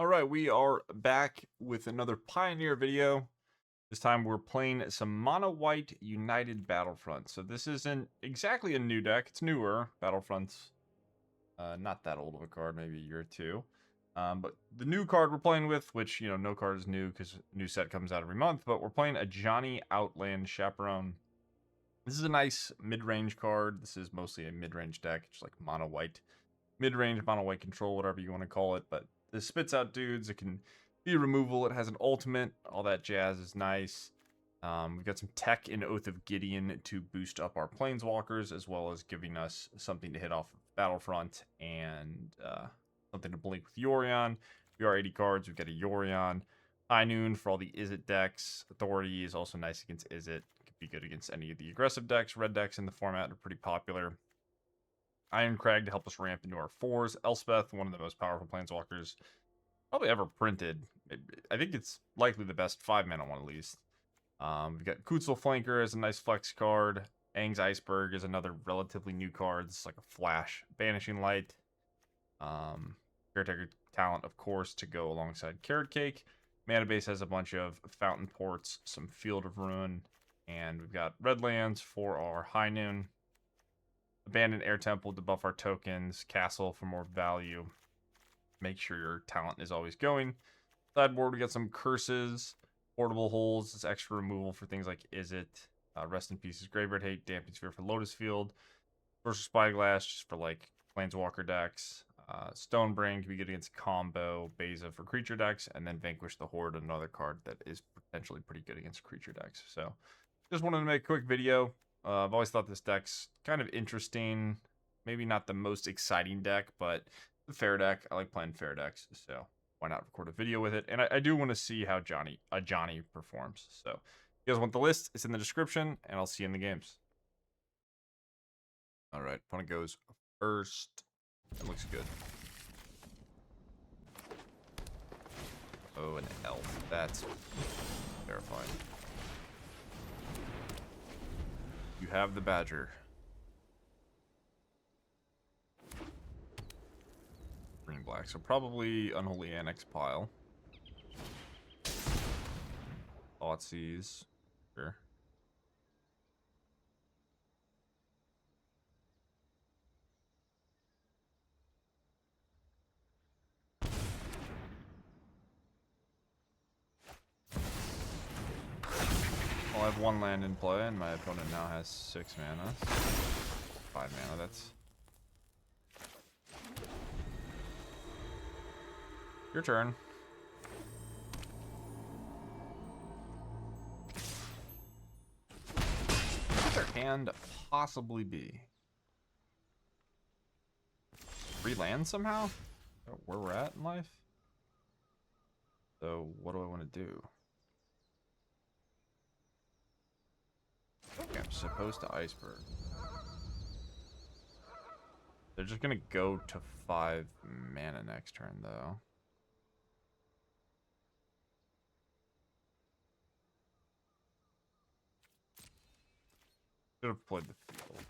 Alright, we are back with another Pioneer video. This time we're playing some Mono White United Battlefront. So this isn't exactly a new deck, it's newer. Battlefront's not that old of a card, maybe a year or two. But the new card we're playing with, which, no card is new because new set comes out every month, but we're playing Ajani Outland Chaperone. This is a nice mid-range card. This is mostly a mid-range deck, just like Mono White. Mid-range, Mono White control, whatever you want to call it, but this spits out dudes. It can be removal. It has an ultimate. All that jazz is nice. We've got some tech in Oath of Gideon to boost up our planeswalkers, as well as giving us something to hit off of Battlefront and something to blink with Yorion. We are 80 cards. We've got a Yorion. High Noon for all the Izzet decks. Authority is also nice against Izzet. Could be good against any of the aggressive decks. Red decks in the format are pretty popular. Irencrag to help us ramp into our 4s. Elspeth, one of the most powerful planeswalkers probably ever printed. I think it's likely the best 5-mana one at least. We've got Kutzil Flanker as a nice flex card. Aang's Iceberg is another relatively new card. It's like a flash Banishing Light. Caretaker talent, of course, to go alongside Carrot Cake. Mana base has a bunch of Fountainports, some Field of Ruin, and we've got red lands for our High Noon. Abandoned Air Temple to buff our tokens. Castle for more value. Make sure your talent is always going. Sideboard, we got some curses. Portable holes is extra removal for things like Izzet. Rest in Pieces, Graveyard Hate, Damping Sphere for Lotus Field. Sorcerous Spyglass just for like Planeswalker decks. Stonebrain can be good against combo. Beza for creature decks. And then Vanquish the Horde, another card that is potentially pretty good against creature decks. So just wanted to make a quick video. I've always thought this deck's kind of interesting. Maybe not the most exciting deck, but a fair deck. I like playing fair decks, so why not record a video with it? And I do want to see how Ajani performs. So if you guys want the list, it's in the description, and I'll see you in the games. All right, opponent goes first. That looks good. Oh, an elf. That's terrifying. You have the Badger. Green black, so probably Unholy Annex pile. Thoughtseize. Sure. Well, I have 1 land in play, and my opponent now has 6 mana. 5 mana, that's... Your turn. What could their hand possibly be? 3 lands somehow? Where we're at in life? So, what do I want to do? Okay, I'm supposed to Iceberg. They're just gonna go to 5 mana next turn, though. Should have played the field.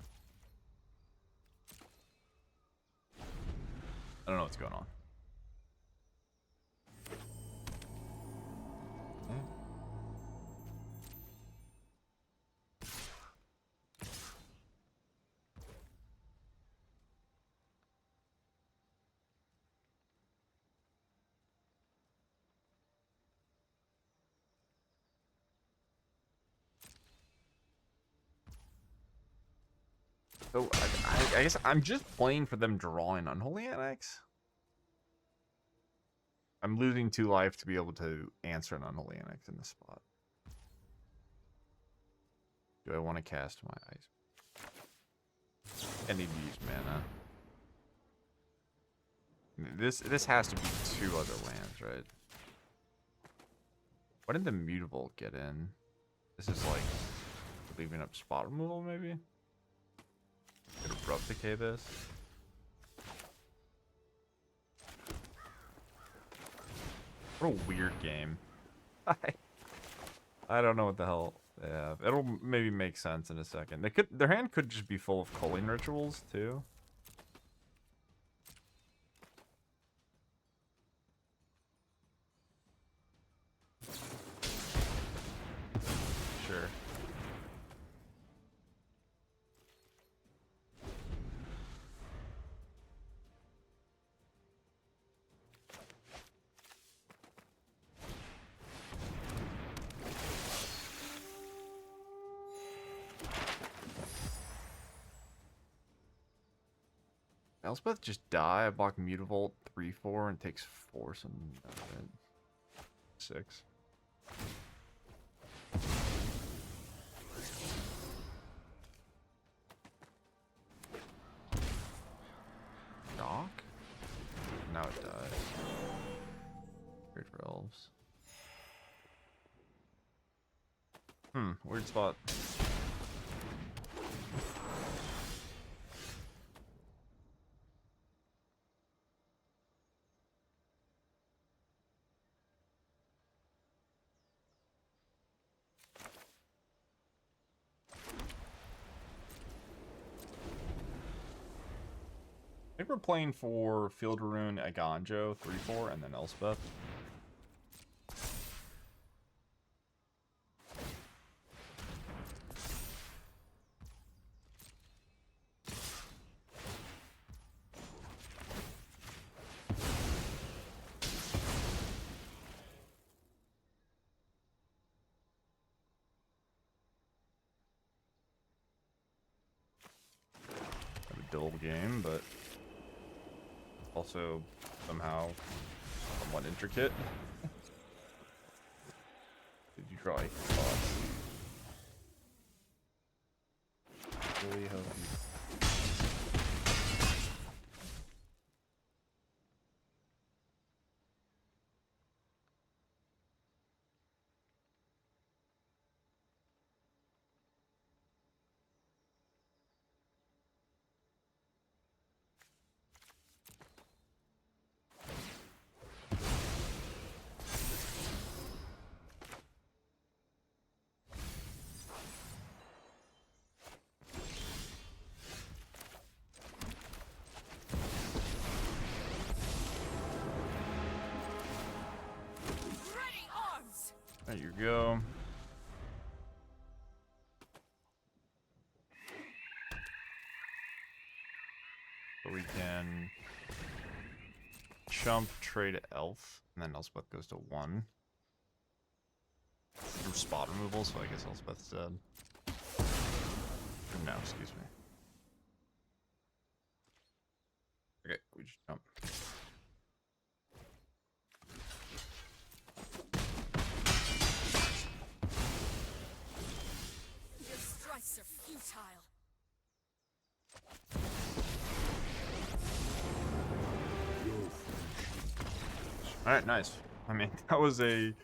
I don't know what's going on. So, I guess I'm just playing for them drawing Unholy Annex. I'm losing 2 life to be able to answer an Unholy Annex in this spot. Do I want to cast my ice? I need to use mana. This has to be 2 other lands, right? Why did the Mutable get in? This is like leaving up spot removal, maybe? Could Abrupt Decay this. What a weird game. I don't know what the hell. Yeah, it'll maybe make sense in a second. Their hand could just be full of culling rituals too. Elspeth just die. I block Mutavault 3/4 and takes 4 some 6. Dock? Now it dies. Great for elves. Weird spot. I think we're playing for Field Rune, Eiganjo, 3/4, and then Elspeth. A dull game, but also somehow somewhat intricate. Did you try? Really hope you. There you go. So we can chump, trade elf, and then Elspeth goes to 1. From spot removal, so I guess Elspeth's dead. No, excuse me. Okay, we just jump. Are futile. All right, nice. I mean, that was a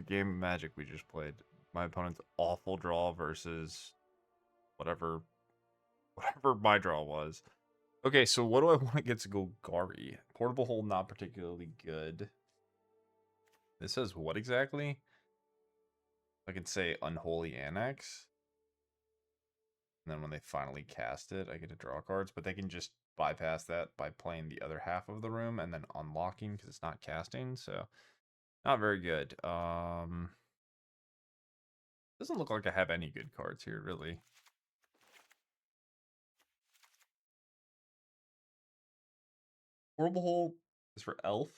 game of Magic we just played. My opponent's awful draw versus whatever my draw was. Okay, so what do I want against Golgari? Portable Hold, not particularly good. This says what exactly? I can say Unholy Annex. And then when they finally cast it, I get to draw cards. But they can just bypass that by playing the other half of the room and then unlocking because it's not casting. So, not very good. Doesn't look like I have any good cards here, really. Horrible Hole is for Elf.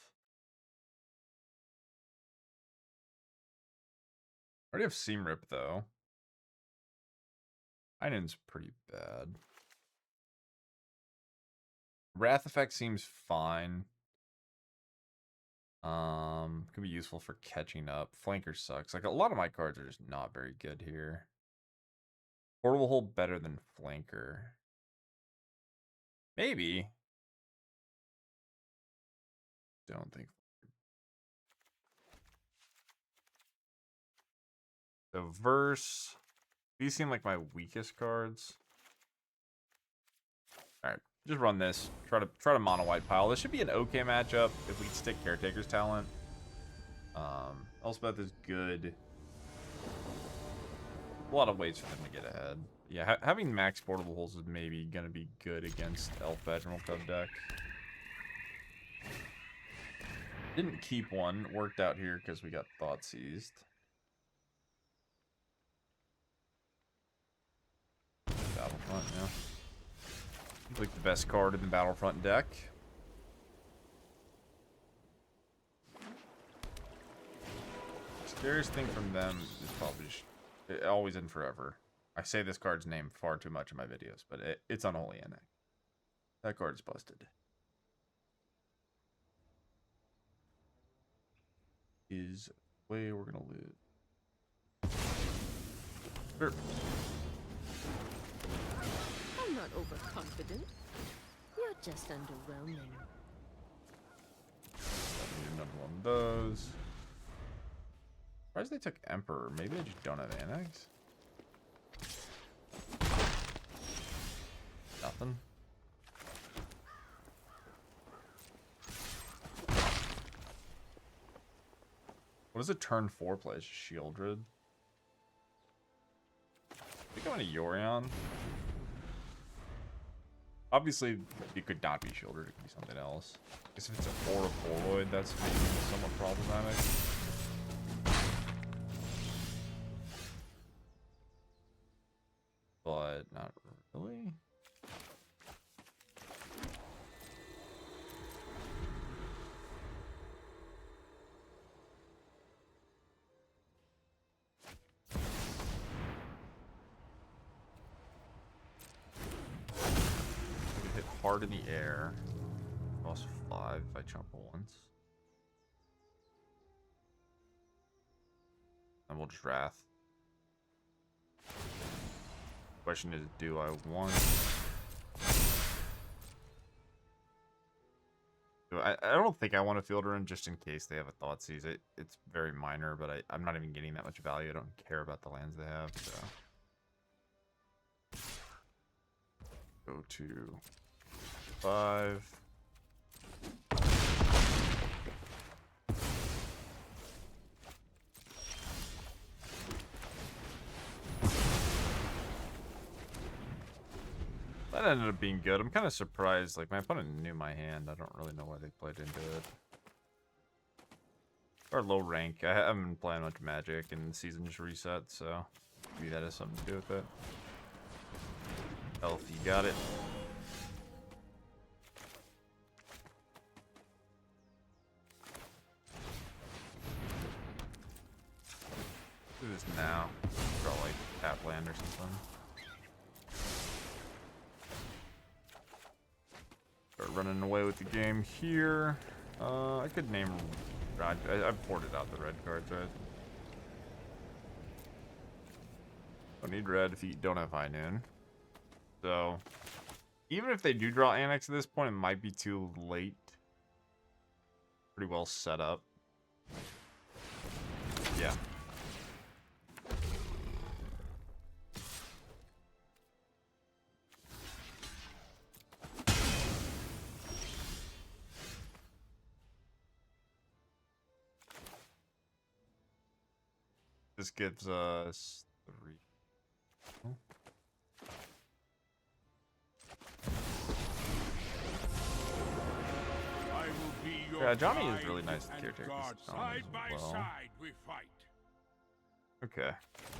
I already have Seam Rip, though. Einen's pretty bad. Wrath Effect seems fine. Could be useful for catching up. Flanker sucks. Like, a lot of my cards are just not very good here. Portable Hold better than Flanker. Maybe. Don't think. The Verse. These seem like my weakest cards. Alright, just run this. Try to mono white pile. This should be an okay matchup if we stick Caretaker's talent. Elspeth is good. A lot of ways for them to get ahead. Yeah, having max portable holes is maybe gonna be good against Elf Admiral Cub deck. Didn't keep one. Worked out here because we got Thought Seized. Battlefront, yeah. Like the best card in the Battlefront deck. Scariest thing from them is probably just, always and forever. I say this card's name far too much in my videos, but it's Unholy Annex. That card's busted. Is way we're gonna lose. Sure. I'm not overconfident. You're just underwhelming. Another one of those. Surprised they took Emperor. Maybe they just don't have Annex. Nothing. What is a turn 4 play? It's Shieldred. I think I'm going to Yorion. Obviously, it could not be Shieldred. It could be something else. I guess if it's a 4 of Polaroid, that's maybe somewhat problematic. But not really. Hit hard in the air. Cost 5 if I jump once. And we'll just Wrath. Question is, do I want... I don't think I want to field run just in case they have a Thoughtseize. It's very minor, but I'm not even getting that much value. I don't care about the lands they have, so... Go to 5. That ended up being good. I'm kind of surprised. Like, my opponent knew my hand. I don't really know why they played into it. Or low rank. I haven't been playing much Magic, and the season just reset, so maybe that has something to do with it. Health, you got it. Do this now. Draw like tap land or something. Start running away with the game here. I could name... I've ported out the red cards, right? Don't need red if you don't have High Noon. So, even if they do draw Annex at this point, it might be too late. Pretty well set up. Yeah. This gives us 3. Oh. Yeah, Ajani is really nice to Caretaker. Side by side we fight. Okay,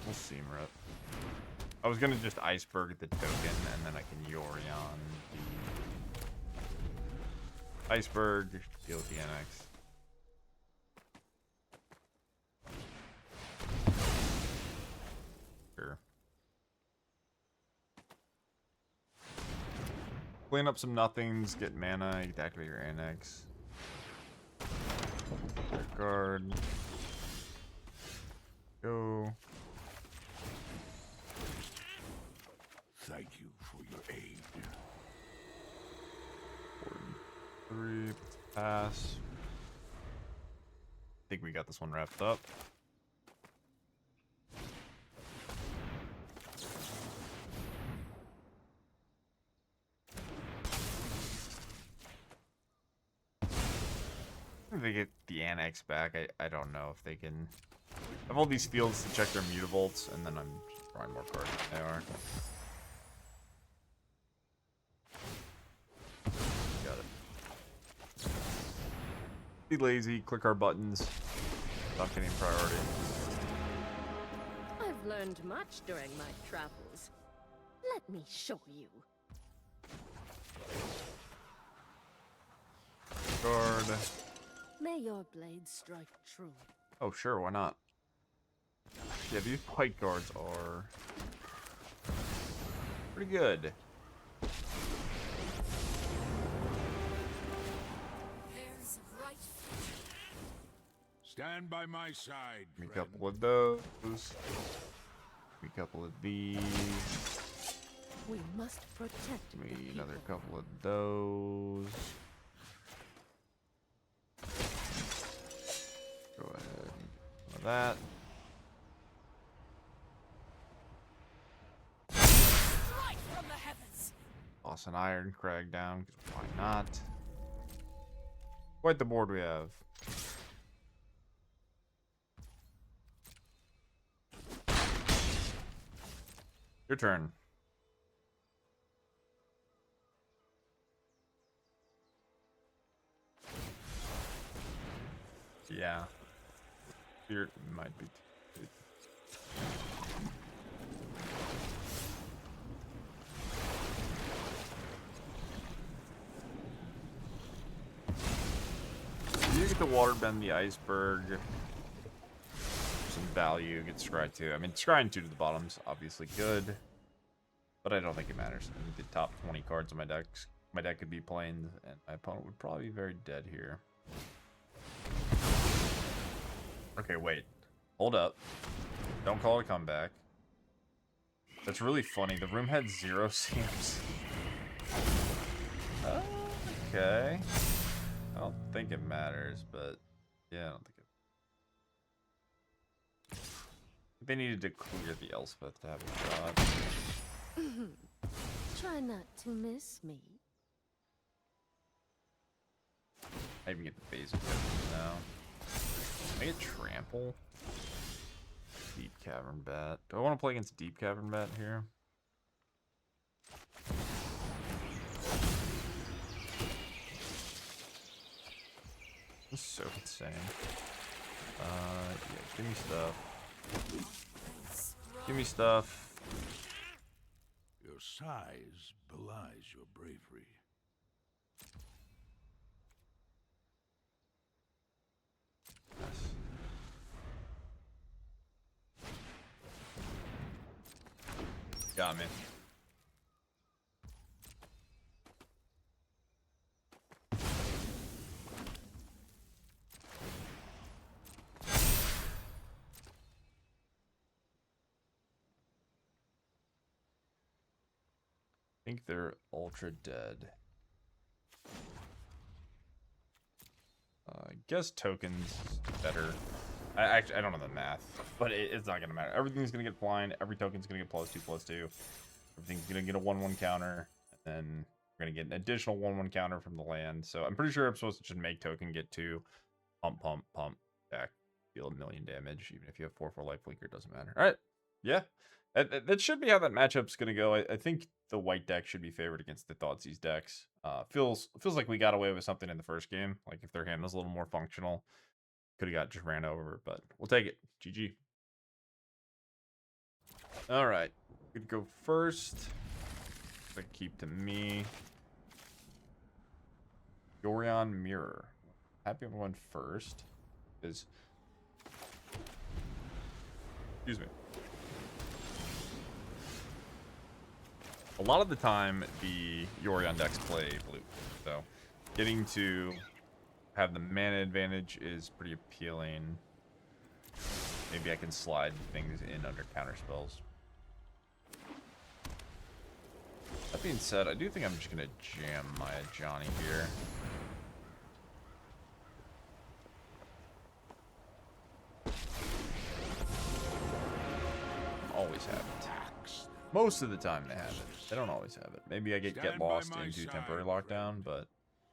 we'll seam rep. I was gonna just Iceberg the token, and then I can Yorion the Iceberg, deal with the NX. Sure. Clean up some nothings, get mana, you can activate your annex. Guard. Go. Thank you for your aid. 3, pass. I think we got this one wrapped up. If they get the annex back, I don't know if they can. I have all these fields to check their mutavolts, and then I'm just drawing more cards than they are. Got it. Be lazy, click our buttons. Stop getting priority. I've learned much during my travels. Let me show you. Guard. May your blade strike true. Oh, sure, why not? Yeah, these white guards are pretty good. Stand by my side, Give me a friend. couple of those. Give me a couple of these. We must protect Give the me another people. couple of those. Go ahead and get some of that. Strike from the heavens! Toss an Irencrag down, because why not? Quite the board we have. Your turn. Yeah. Here might be. You get to waterbend the Iceberg. Some value, get scry 2. I mean, scrying 2 to the bottom's obviously good, but I don't think it matters. I think the top 20 cards on my deck could be planes, and my opponent would probably be very dead here. Okay, wait. Hold up. Don't call it a comeback. That's really funny. The room had 0 CMs. Okay. I don't think it matters, but yeah, I don't think it. They needed to clear the Elspeth to have a shot. Try not to miss me. I even get the Beza now. Can I get trample? Deep Cavern Bat. Do I want to play against Deep Cavern Bat here? This is so insane. Yeah, give me stuff. Give me stuff. Your size belies your bravery. Yes. Got me. I think they're ultra dead. I guess tokens better. I don't know the math, but it's not gonna matter. Everything's gonna get blind. Every token's gonna get +2/+2. Everything's gonna get a 1/1 counter, and then we're gonna get an additional 1/1 counter from the land. So I'm pretty sure I'm supposed to just make token get 2, pump, pump, pump, back, deal 1,000,000 damage. Even if you have 4/4 life leaker, it doesn't matter. All right, yeah, that should be how that matchup's gonna go. I think the white deck should be favored against the Thoughtseize decks. Feels like we got away with something in the first game. Like if their hand was a little more functional, could have got just ran over, but we'll take it. GG. All right, good to go first. Like keep to me. Yorion Mirror. Happy everyone first is. Excuse me. A lot of the time, the Yorion decks play blue, so getting to have the mana advantage is pretty appealing. Maybe I can slide things in under counter spells. That being said, I do think I'm just gonna jam my Ajani here. Always have it. Most of the time they have it. They don't always have it. Maybe I get lost into temporary lockdown, but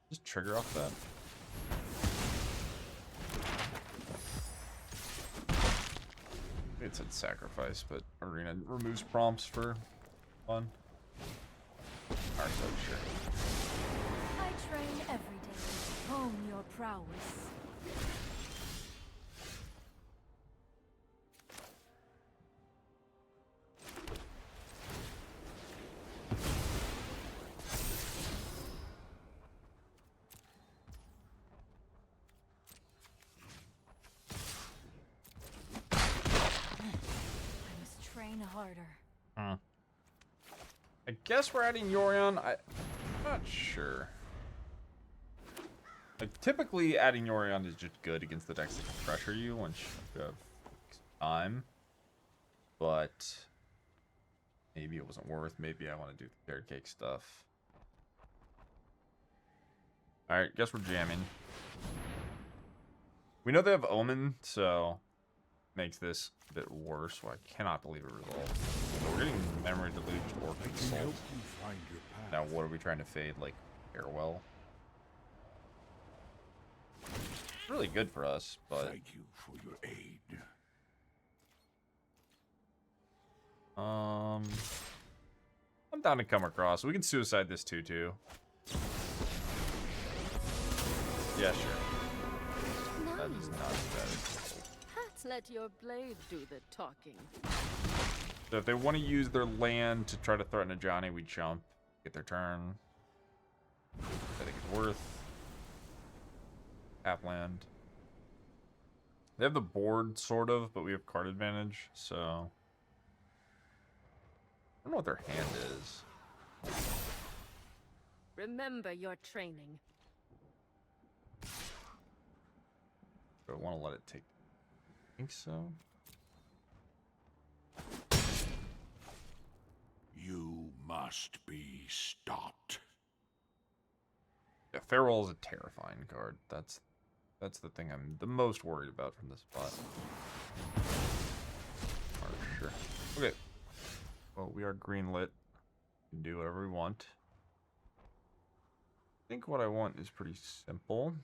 just trigger off that. It said sacrifice, but Arena removes prompts for fun. Alright, so sure. I train every day. Hone your prowess. Harder. I guess we're adding Yorion. I'm not sure. Like, typically, adding Yorion is just good against the decks that can pressure you once you have time. But maybe it wasn't worth. Maybe I want to do the Caretaker stuff. Alright, guess we're jamming. We know they have Omen, so makes this a bit worse. Well, I cannot believe it resolved. So we're getting Memory Deluged or Consult. Now, what are we trying to fade? Like, Farewell? It's really good for us, but... Thank you for your aid. I'm down to come across. We can suicide this too. Yeah, sure. Now That you is not bad. perhaps let your blade do the talking. So if they want to use their land to try to threaten Ajani, we jump, get their turn. I think it's worth. Outland. They have the board, sort of, but we have card advantage, so... I don't know what their hand is. Remember your training. Do I want to let it take... I think so. You must be stopped. Yeah, Farewell is a terrifying card. That's the thing I'm the most worried about from this spot. Sure. Okay. Well, we are greenlit. We can do whatever we want. I think what I want is pretty simple.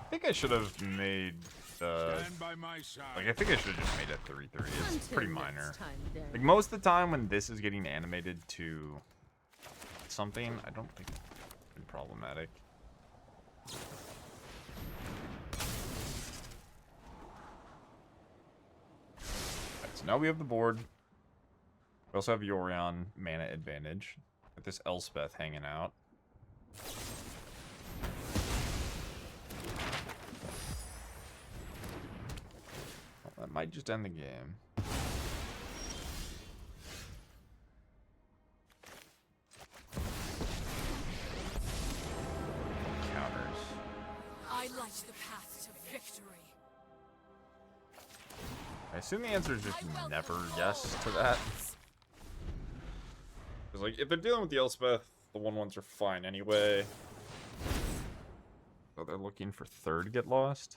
I think I should have made Stand by my side. like I think I should have just made it 3/3. It's Until pretty next minor. time, then. Like most of the time when this is getting animated to something, I don't think it's been problematic. Right, so now we have the board. We also have Yorion mana advantage with this Elspeth hanging out. Well, that might just end the game. Counters. I light the path to victory. I assume the answer is just never yes to that. Because, like, if they're dealing with the Elspeth, the 1/1s are fine anyway. So they're looking for 3rd get lost.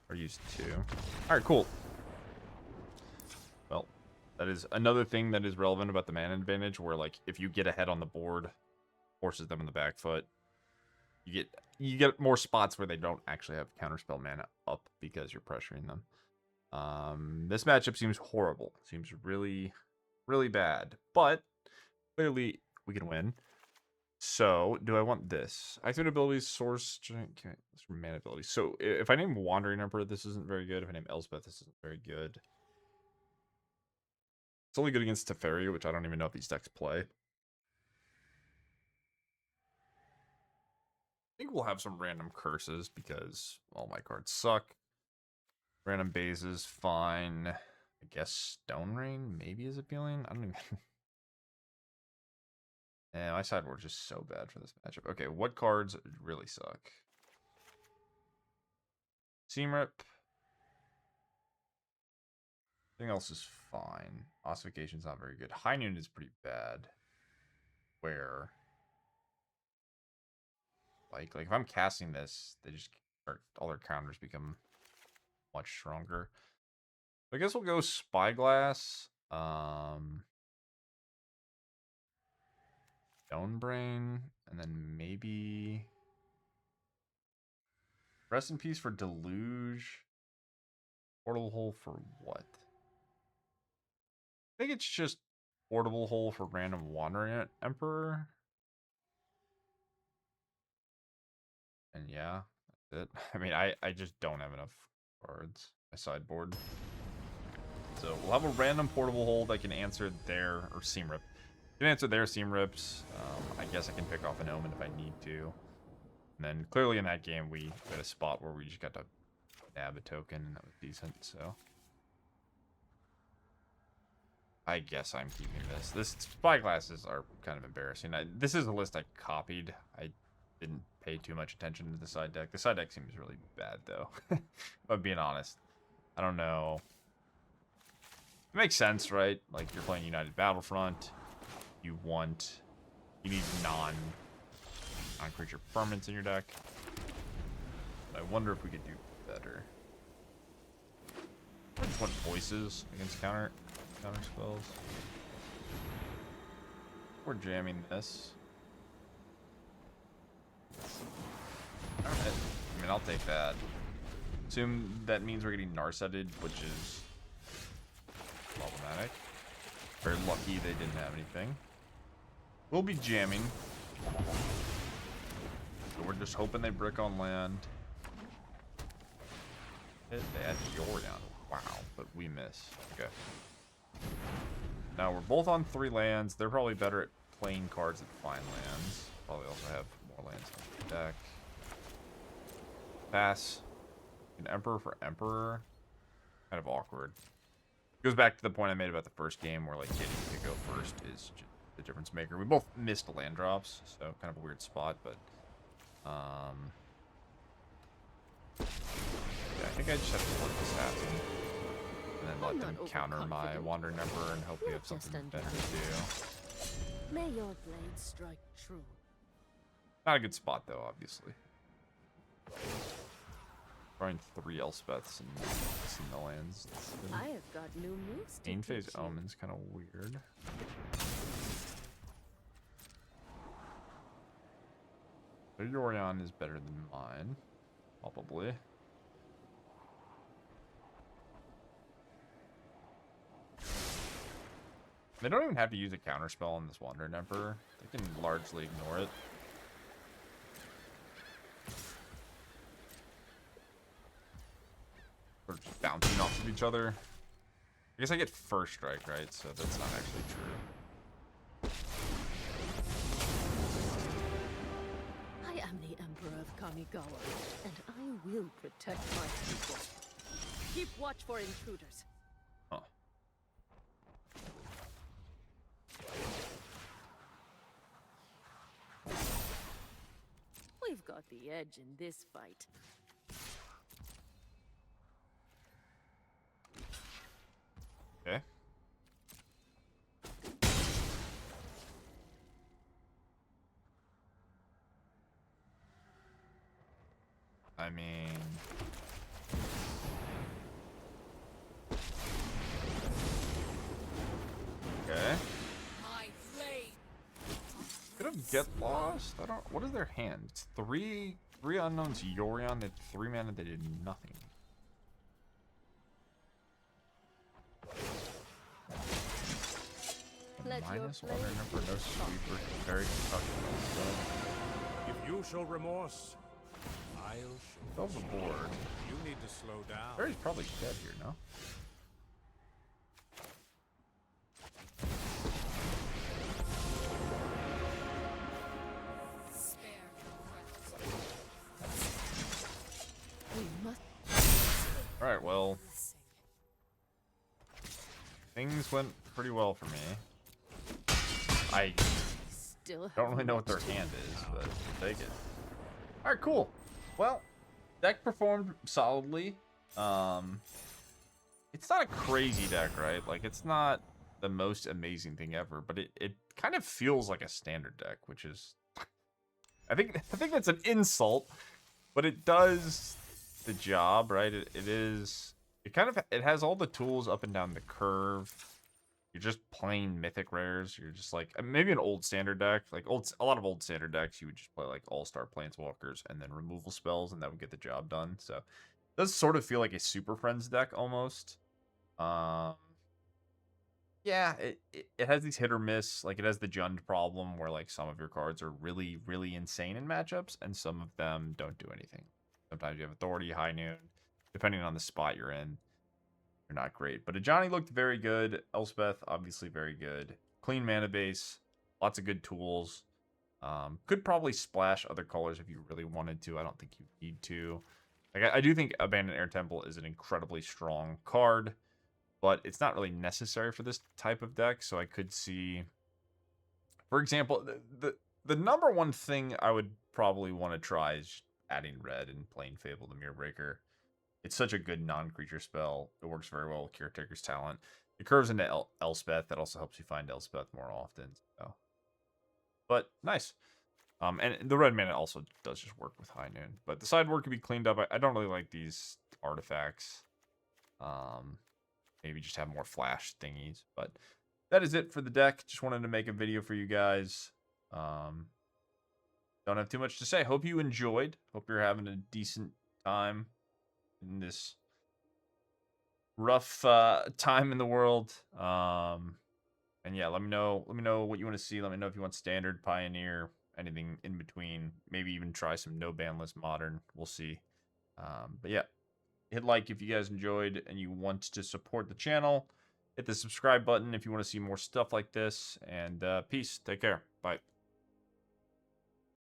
Or use 2. Alright, cool. Well, that is another thing that is relevant about the mana advantage, where, like, if you get ahead on the board, forces them in the back foot, you get more spots where they don't actually have counterspell mana up because you're pressuring them. This matchup seems horrible. Seems really, really bad. But clearly we can win. So, do I want this? Activate abilities, source, okay, that's from mana abilities. So, if I name Wandering Emperor, this isn't very good. If I name Elspeth, this isn't very good. It's only good against Teferi, which I don't even know if these decks play. I think we'll have some random curses because all my cards suck. Random Beza's fine. I guess Stone Rain maybe is appealing. I don't even... Yeah, my sideboard's just so bad for this matchup. Okay, what cards really suck? Seam Rip. Everything else is fine. Ossification's not very good. High Noon is pretty bad. Where... Like if I'm casting this, they just... all their counters become much stronger. I guess we'll go Spyglass. Stone Brain, and then maybe Rest in Peace for Deluge. Portable Hole for what? I think it's just Portable Hole for random Wandering Emperor. And yeah, it. I mean, I just don't have enough cards. My sideboard. So we'll have a random portable hold that can answer their, or seam rip. Can answer their seam rips. I guess I can pick off an omen if I need to. And then clearly in that game we had a spot where we just got to nab a token and that was decent, so. I guess I'm keeping this. This spyglasses are kind of embarrassing. This is a list I copied. I didn't pay too much attention to the side deck. The side deck seems really bad though. If I'm being honest. I don't know. It makes sense, right? Like you're playing United Battlefront. You need non-creature permanents in your deck. But I wonder if we could do better. I just want voices against counter spells. We're jamming this. Alright. I mean, I'll take that. Assume that means we're getting Narsetted, which is problematic. Very lucky they didn't have anything. We'll be jamming. So we're just hoping they brick on land. They had Yorion. Wow, but we miss. Okay. Now we're both on 3 lands. They're probably better at playing cards that find lands. Probably also have more lands on the deck. Pass. An Emperor for Emperor. Kind of awkward. Goes back to the point I made about the first game where like getting to go first is just the difference maker. We both missed land drops, so kind of a weird spot, but yeah, I think I just have to let this happen. And then let them counter my Wandering Emperor and hope we have something better to do. May your blade strike true. Not a good spot though, obviously. Throwing 3 Elspeths and missing the lands. I have got new moves to Main phase teach you. Omen's kind of weird. So Yorion is better than mine, probably. They don't even have to use a counterspell on this Wandering Emperor. They can largely ignore it. Or just bouncing off of each other. I guess I get first strike, right? So that's not actually true. I am the Emperor of Kamigawa, and I will protect my people. Keep watch for intruders. Huh. We've got the edge in this fight. Okay. I mean... Okay. Could have Get Lost? I don't... What is their hand? It's 3 unknowns Yorion. They had 3 mana. They did nothing. Minus one for no sweeper. Very tough. If you show remorse, I'll show. Overboard. You need to slow down. Barry's probably dead here, no? Alright, well. Things went pretty well for me. I don't really know what their hand is, but I'll take it. Alright, cool. Well, deck performed solidly. It's not a crazy deck, right? Like, it's not the most amazing thing ever, but it kind of feels like a standard deck, which is... I think that's an insult, but it does the job, right? It has all the tools up and down the curve. You're just playing mythic rares. You're just like maybe an old standard deck, like a lot of old standard decks. You would just play like all-star planeswalkers and then removal spells, and that would get the job done. So it does sort of feel like a Superfriends deck almost. Yeah, it has these hit or miss. Like it has the Jund problem where like some of your cards are really, really insane in matchups, and some of them don't do anything. Sometimes you have Authority, High Noon. Depending on the spot you're in, they're not great. But Ajani looked very good. Elspeth, obviously very good. Clean mana base. Lots of good tools. Could probably splash other colors if you really wanted to. I don't think you need to. Like, I do think Abandoned Air Temple is an incredibly strong card, but it's not really necessary for this type of deck. So I could see, for example, the number one thing I would probably want to try is adding red and playing Fable the Mirrorbreaker. It's such a good non-creature spell. It works very well with Caretaker's Talent. It curves into Elspeth. That also helps you find Elspeth more often. So. But nice. And the red mana also does just work with High Noon. But the sideboard can be cleaned up. I don't really like these artifacts. Maybe just have more flash thingies. But that is it for the deck. Just wanted to make a video for you guys. Don't have too much to say. Hope you enjoyed. Hope you're having a decent time in this rough time in the world. And yeah, let me know what you want to see. Let me know if you want standard, pioneer, anything in between. Maybe even try some no ban list modern. We'll see. But yeah, hit like if you guys enjoyed and you want to support the channel. Hit the subscribe button if you want to see more stuff like this. And peace. Take care. Bye.